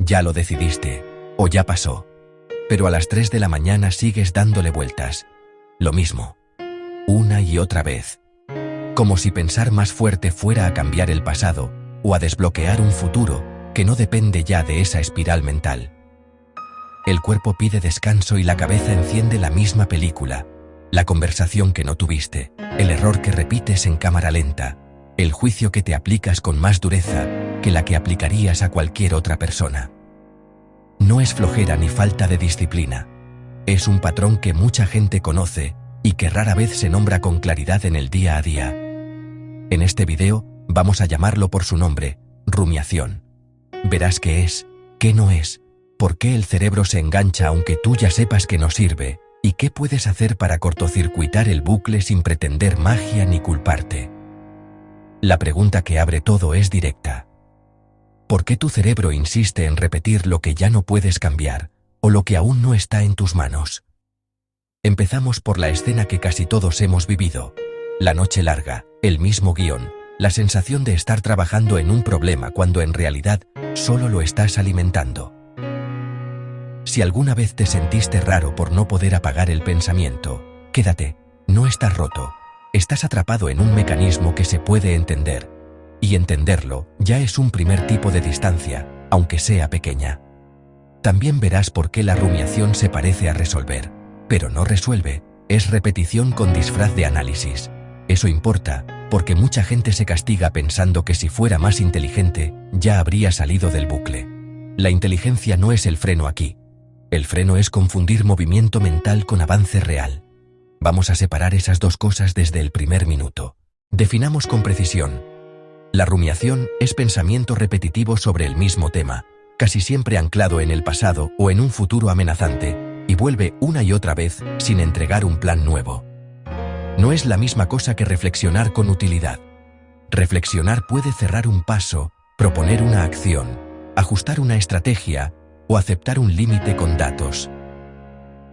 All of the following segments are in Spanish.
ya lo decidiste, o ya pasó. Pero a las 3 de la mañana sigues dándole vueltas. Lo mismo. Una y otra vez. Como si pensar más fuerte fuera a cambiar el pasado, o a desbloquear un futuro, que no depende ya de esa espiral mental. El cuerpo pide descanso y la cabeza enciende la misma película. La conversación que no tuviste, el error que repites en cámara lenta, el juicio que te aplicas con más dureza que la que aplicarías a cualquier otra persona. No es flojera ni falta de disciplina. Es un patrón que mucha gente conoce y que rara vez se nombra con claridad en el día a día. En este video vamos a llamarlo por su nombre, rumiación. Verás qué es, qué no es, por qué el cerebro se engancha aunque tú ya sepas que no sirve, y qué puedes hacer para cortocircuitar el bucle sin pretender magia ni culparte. La pregunta que abre todo es directa. ¿Por qué tu cerebro insiste en repetir lo que ya no puedes cambiar, o lo que aún no está en tus manos? Empezamos por la escena que casi todos hemos vivido. La noche larga, el mismo guión, la sensación de estar trabajando en un problema cuando en realidad solo lo estás alimentando. Si alguna vez te sentiste raro por no poder apagar el pensamiento, quédate, no estás roto, estás atrapado en un mecanismo que se puede entender, y entenderlo ya es un primer tipo de distancia, aunque sea pequeña. También verás por qué la rumiación se parece a resolver, pero no resuelve, es repetición con disfraz de análisis. Eso importa, porque mucha gente se castiga pensando que si fuera más inteligente, ya habría salido del bucle. La inteligencia no es el freno aquí. El freno es confundir movimiento mental con avance real. Vamos a separar esas dos cosas desde el primer minuto. Definamos con precisión. La rumiación es pensamiento repetitivo sobre el mismo tema, casi siempre anclado en el pasado o en un futuro amenazante, y vuelve una y otra vez sin entregar un plan nuevo. No es la misma cosa que reflexionar con utilidad. Reflexionar puede cerrar un paso, proponer una acción, ajustar una estrategia o aceptar un límite con datos.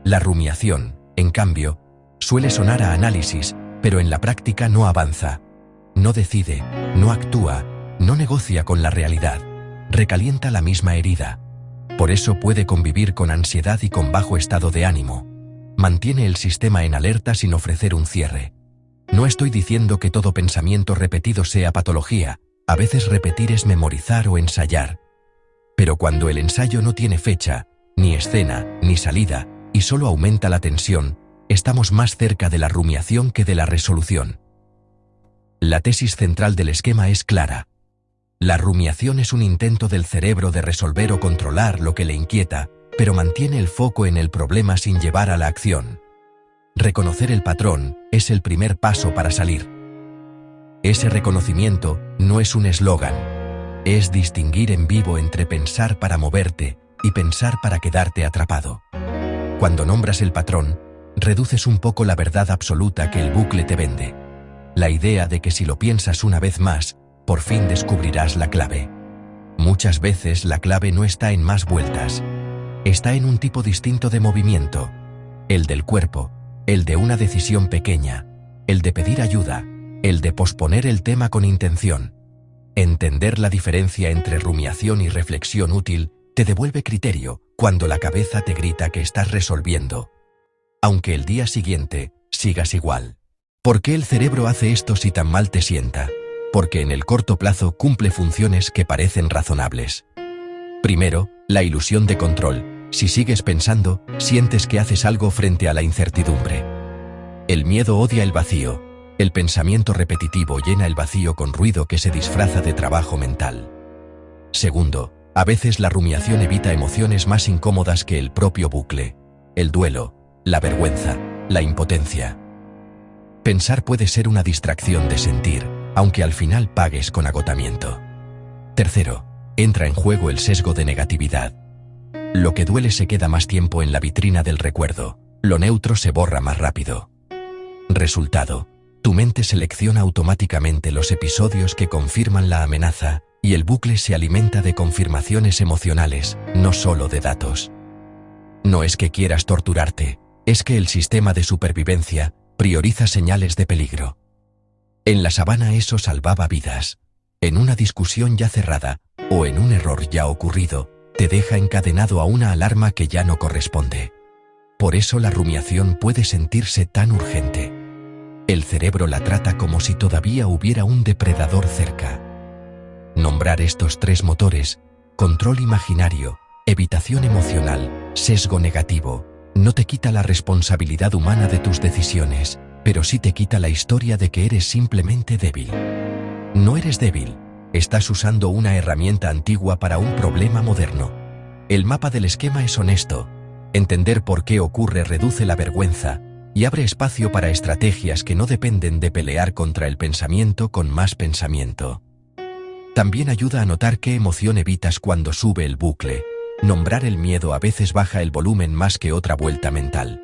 La rumiación, en cambio, suele sonar a análisis, pero en la práctica no avanza. No decide, no actúa, no negocia con la realidad, recalienta la misma herida. Por eso puede convivir con ansiedad y con bajo estado de ánimo. Mantiene el sistema en alerta sin ofrecer un cierre. No estoy diciendo que todo pensamiento repetido sea patología, a veces repetir es memorizar o ensayar. Pero cuando el ensayo no tiene fecha, ni escena, ni salida, y solo aumenta la tensión, estamos más cerca de la rumiación que de la resolución. La tesis central del esquema es clara. La rumiación es un intento del cerebro de resolver o controlar lo que le inquieta, pero mantiene el foco en el problema sin llevar a la acción. Reconocer el patrón es el primer paso para salir. Ese reconocimiento no es un eslogan. Es distinguir en vivo entre pensar para moverte y pensar para quedarte atrapado. Cuando nombras el patrón, reduces un poco la verdad absoluta que el bucle te vende. La idea de que si lo piensas una vez más, por fin descubrirás la clave. Muchas veces la clave no está en más vueltas. Está en un tipo distinto de movimiento. El del cuerpo, el de una decisión pequeña, el de pedir ayuda, el de posponer el tema con intención. Entender la diferencia entre rumiación y reflexión útil te devuelve criterio cuando la cabeza te grita que estás resolviendo, aunque el día siguiente sigas igual. ¿Por qué el cerebro hace esto si tan mal te sienta? Porque en el corto plazo cumple funciones que parecen razonables. Primero, la ilusión de control. Si sigues pensando, sientes que haces algo frente a la incertidumbre. El miedo odia el vacío. El pensamiento repetitivo llena el vacío con ruido que se disfraza de trabajo mental. Segundo, a veces la rumiación evita emociones más incómodas que el propio bucle. El duelo, la vergüenza, la impotencia. Pensar puede ser una distracción de sentir, aunque al final pagues con agotamiento. Tercero, entra en juego el sesgo de negatividad. Lo que duele se queda más tiempo en la vitrina del recuerdo, lo neutro se borra más rápido. Resultado, tu mente selecciona automáticamente los episodios que confirman la amenaza, y el bucle se alimenta de confirmaciones emocionales, no solo de datos. No es que quieras torturarte, es que el sistema de supervivencia prioriza señales de peligro. En la sabana eso salvaba vidas. En una discusión ya cerrada, o en un error ya ocurrido, te deja encadenado a una alarma que ya no corresponde. Por eso la rumiación puede sentirse tan urgente. El cerebro la trata como si todavía hubiera un depredador cerca. Nombrar estos tres motores, control imaginario, evitación emocional, sesgo negativo, no te quita la responsabilidad humana de tus decisiones, pero sí te quita la historia de que eres simplemente débil. No eres débil, estás usando una herramienta antigua para un problema moderno. El mapa del esquema es honesto. Entender por qué ocurre reduce la vergüenza y abre espacio para estrategias que no dependen de pelear contra el pensamiento con más pensamiento. También ayuda a notar qué emoción evitas cuando sube el bucle. Nombrar el miedo a veces baja el volumen más que otra vuelta mental.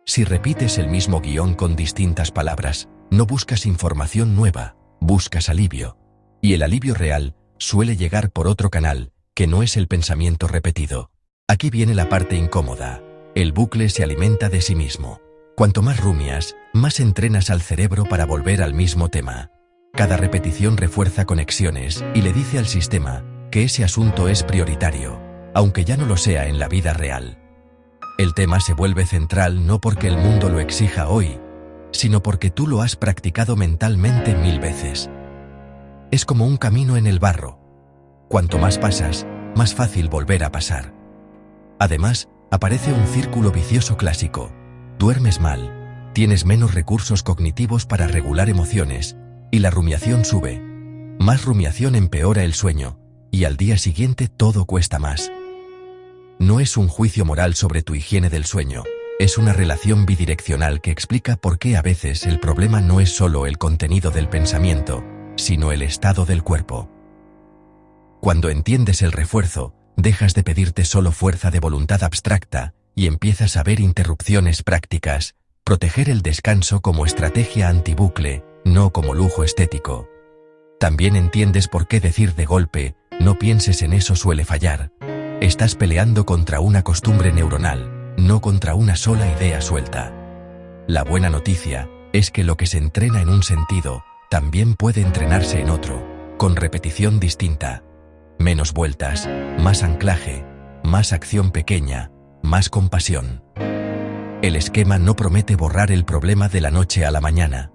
Si repites el mismo guión con distintas palabras, no buscas información nueva, buscas alivio. Y el alivio real suele llegar por otro canal, que no es el pensamiento repetido. Aquí viene la parte incómoda. El bucle se alimenta de sí mismo. Cuanto más rumias, más entrenas al cerebro para volver al mismo tema. Cada repetición refuerza conexiones y le dice al sistema que ese asunto es prioritario, aunque ya no lo sea en la vida real. El tema se vuelve central no porque el mundo lo exija hoy, sino porque tú lo has practicado mentalmente 1000 veces. Es como un camino en el barro. Cuanto más pasas, más fácil volver a pasar. Además, aparece un círculo vicioso clásico. Duermes mal, tienes menos recursos cognitivos para regular emociones, y la rumiación sube. Más rumiación empeora el sueño, y al día siguiente todo cuesta más. No es un juicio moral sobre tu higiene del sueño, es una relación bidireccional que explica por qué a veces el problema no es solo el contenido del pensamiento, sino el estado del cuerpo. Cuando entiendes el refuerzo, dejas de pedirte solo fuerza de voluntad abstracta y empiezas a ver interrupciones prácticas, proteger el descanso como estrategia antibucle, no como lujo estético. También entiendes por qué decir de golpe, no pienses en eso suele fallar. Estás peleando contra una costumbre neuronal, no contra una sola idea suelta. La buena noticia es que lo que se entrena en un sentido, también puede entrenarse en otro, con repetición distinta. Menos vueltas, más anclaje, más acción pequeña, más compasión. El esquema no promete borrar el problema de la noche a la mañana.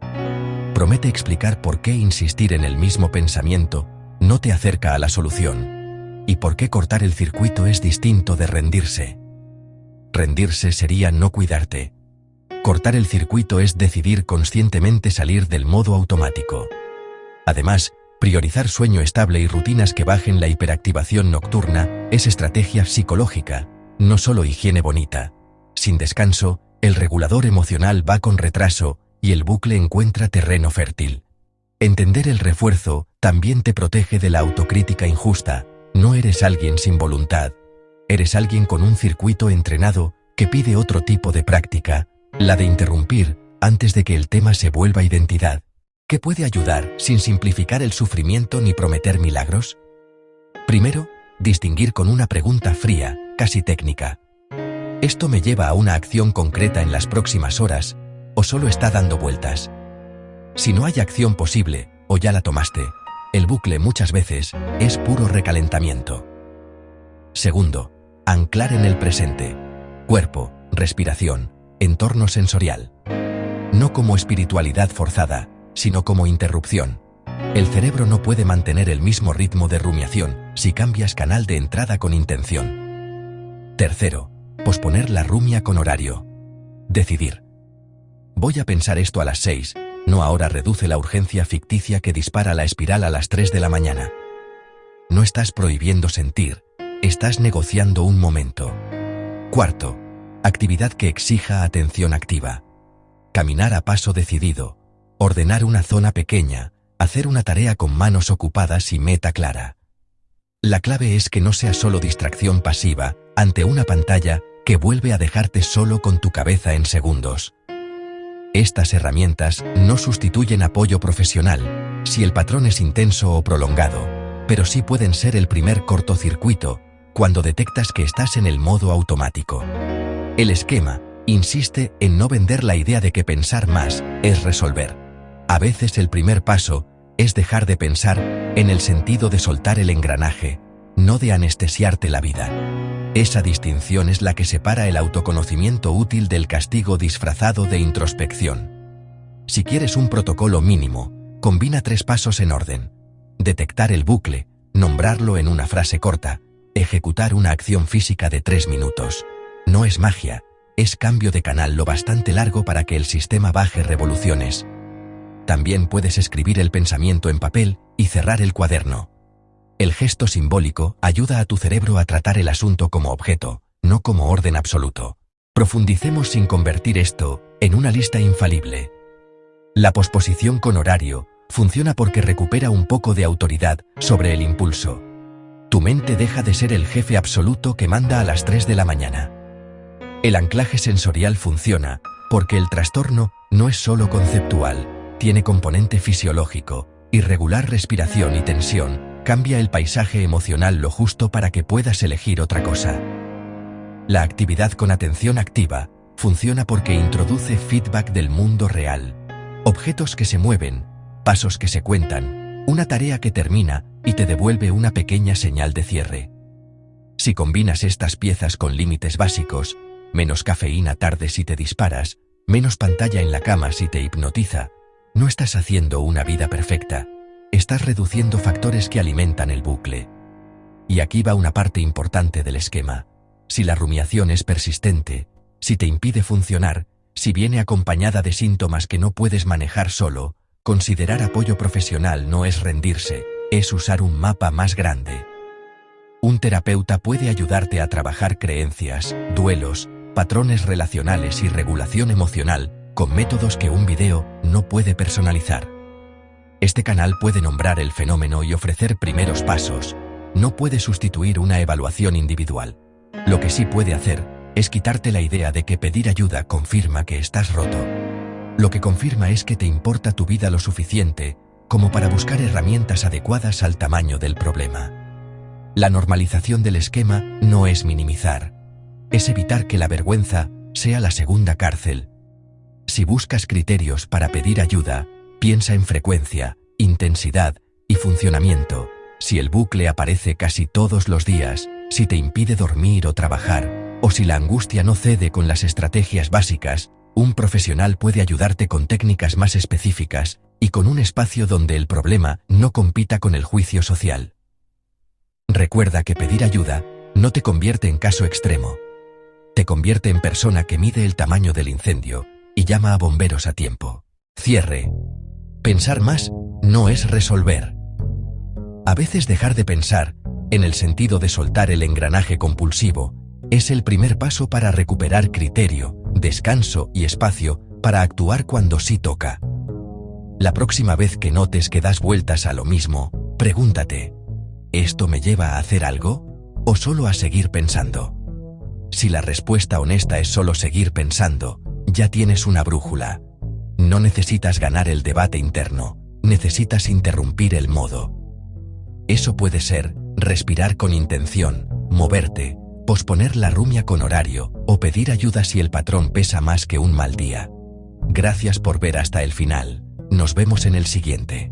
Promete explicar por qué insistir en el mismo pensamiento no te acerca a la solución. Y por qué cortar el circuito es distinto de rendirse. Rendirse sería no cuidarte. Cortar el circuito es decidir conscientemente salir del modo automático. Además, priorizar sueño estable y rutinas que bajen la hiperactivación nocturna es estrategia psicológica, no solo higiene bonita. Sin descanso, el regulador emocional va con retraso y el bucle encuentra terreno fértil. Entender el refuerzo también te protege de la autocrítica injusta. No eres alguien sin voluntad. Eres alguien con un circuito entrenado que pide otro tipo de práctica, la de interrumpir antes de que el tema se vuelva identidad. ¿Qué puede ayudar sin simplificar el sufrimiento ni prometer milagros? Primero, distinguir con una pregunta fría, casi técnica. ¿Esto me lleva a una acción concreta en las próximas horas, o solo está dando vueltas? Si no hay acción posible, o ya la tomaste, el bucle muchas veces es puro recalentamiento. Segundo, anclar en el presente. Cuerpo, respiración, entorno sensorial. No como espiritualidad forzada, sino como interrupción. El cerebro no puede mantener el mismo ritmo de rumiación si cambias canal de entrada con intención. Tercero, posponer la rumia con horario. Decidir. Voy a pensar esto a las 6, no ahora reduce la urgencia ficticia que dispara la espiral a las 3 de la mañana. No estás prohibiendo sentir, estás negociando un momento. Cuarto, actividad que exija atención activa. Caminar a paso decidido, ordenar una zona pequeña, hacer una tarea con manos ocupadas y meta clara. La clave es que no sea solo distracción pasiva ante una pantalla que vuelve a dejarte solo con tu cabeza en segundos. Estas herramientas no sustituyen apoyo profesional, si el patrón es intenso o prolongado, pero sí pueden ser el primer cortocircuito cuando detectas que estás en el modo automático. El esquema insiste en no vender la idea de que pensar más es resolver. A veces el primer paso es dejar de pensar en el sentido de soltar el engranaje no de anestesiarte la vida. Esa distinción es la que separa el autoconocimiento útil del castigo disfrazado de introspección. Si quieres un protocolo mínimo, combina 3 pasos en orden: detectar el bucle, nombrarlo en una frase corta, ejecutar una acción física de 3 minutos. No es magia, es cambio de canal lo bastante largo para que el sistema baje revoluciones. También puedes escribir el pensamiento en papel y cerrar el cuaderno. El gesto simbólico ayuda a tu cerebro a tratar el asunto como objeto, no como orden absoluto. Profundicemos sin convertir esto en una lista infalible. La posposición con horario funciona porque recupera un poco de autoridad sobre el impulso. Tu mente deja de ser el jefe absoluto que manda a las 3 de la mañana. El anclaje sensorial funciona porque el trastorno no es solo conceptual, tiene componente fisiológico. Irregular respiración y tensión cambia el paisaje emocional lo justo para que puedas elegir otra cosa. La actividad con atención activa funciona porque introduce feedback del mundo real. Objetos que se mueven, pasos que se cuentan, una tarea que termina y te devuelve una pequeña señal de cierre. Si combinas estas piezas con límites básicos, menos cafeína tarde si te disparas, menos pantalla en la cama si te hipnotiza, no estás haciendo una vida perfecta, estás reduciendo factores que alimentan el bucle. Y aquí va una parte importante del esquema. Si la rumiación es persistente, si te impide funcionar, si viene acompañada de síntomas que no puedes manejar solo, considerar apoyo profesional no es rendirse, es usar un mapa más grande. Un terapeuta puede ayudarte a trabajar creencias, duelos, patrones relacionales y regulación emocional con métodos que un video no puede personalizar. Este canal puede nombrar el fenómeno y ofrecer primeros pasos, no puede sustituir una evaluación individual. Lo que sí puede hacer es quitarte la idea de que pedir ayuda confirma que estás roto. Lo que confirma es que te importa tu vida lo suficiente como para buscar herramientas adecuadas al tamaño del problema. La normalización del esquema no es minimizar, es evitar que la vergüenza sea la segunda cárcel. Si buscas criterios para pedir ayuda, piensa en frecuencia, intensidad y funcionamiento. Si el bucle aparece casi todos los días, si te impide dormir o trabajar, o si la angustia no cede con las estrategias básicas, un profesional puede ayudarte con técnicas más específicas y con un espacio donde el problema no compita con el juicio social. Recuerda que pedir ayuda no te convierte en caso extremo. Te convierte en persona que mide el tamaño del incendio y llama a bomberos a tiempo. Cierre. Pensar más no es resolver. A veces dejar de pensar, en el sentido de soltar el engranaje compulsivo, es el primer paso para recuperar criterio, descanso y espacio para actuar cuando sí toca. La próxima vez que notes que das vueltas a lo mismo, pregúntate: ¿esto me lleva a hacer algo? ¿O solo a seguir pensando? Si la respuesta honesta es solo seguir pensando, ya tienes una brújula. No necesitas ganar el debate interno, necesitas interrumpir el modo. Eso puede ser respirar con intención, moverte, posponer la rumia con horario o pedir ayuda si el patrón pesa más que un mal día. Gracias por ver hasta el final. Nos vemos en el siguiente.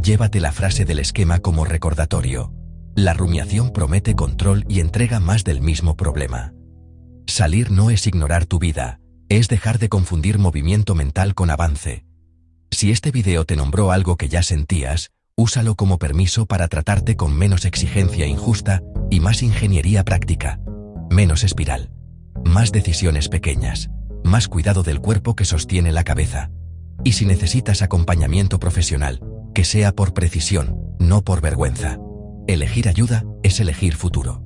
Llévate la frase del esquema como recordatorio. La rumiación promete control y entrega más del mismo problema. Salir no es ignorar tu vida, es dejar de confundir movimiento mental con avance. Si este video te nombró algo que ya sentías, úsalo como permiso para tratarte con menos exigencia injusta y más ingeniería práctica. Menos espiral. Más decisiones pequeñas. Más cuidado del cuerpo que sostiene la cabeza. Y si necesitas acompañamiento profesional, que sea por precisión, no por vergüenza. Elegir ayuda es elegir futuro.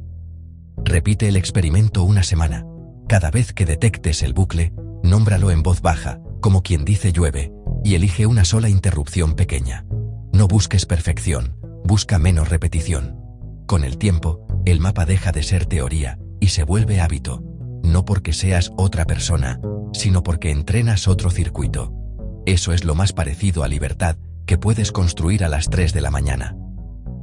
Repite el experimento una semana. Cada vez que detectes el bucle, nómbralo en voz baja, como quien dice llueve, y elige una sola interrupción pequeña. No busques perfección, busca menos repetición. Con el tiempo, el mapa deja de ser teoría y se vuelve hábito, no porque seas otra persona, sino porque entrenas otro circuito. Eso es lo más parecido a libertad que puedes construir a las 3 de la mañana.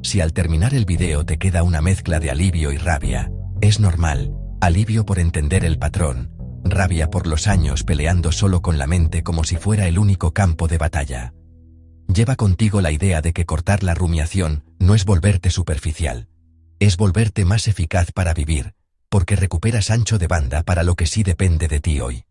Si al terminar el video te queda una mezcla de alivio y rabia, es normal. Alivio por entender el patrón, rabia por los años peleando solo con la mente como si fuera el único campo de batalla. Lleva contigo la idea de que cortar la rumiación no es volverte superficial. Es volverte más eficaz para vivir, porque recuperas ancho de banda para lo que sí depende de ti hoy.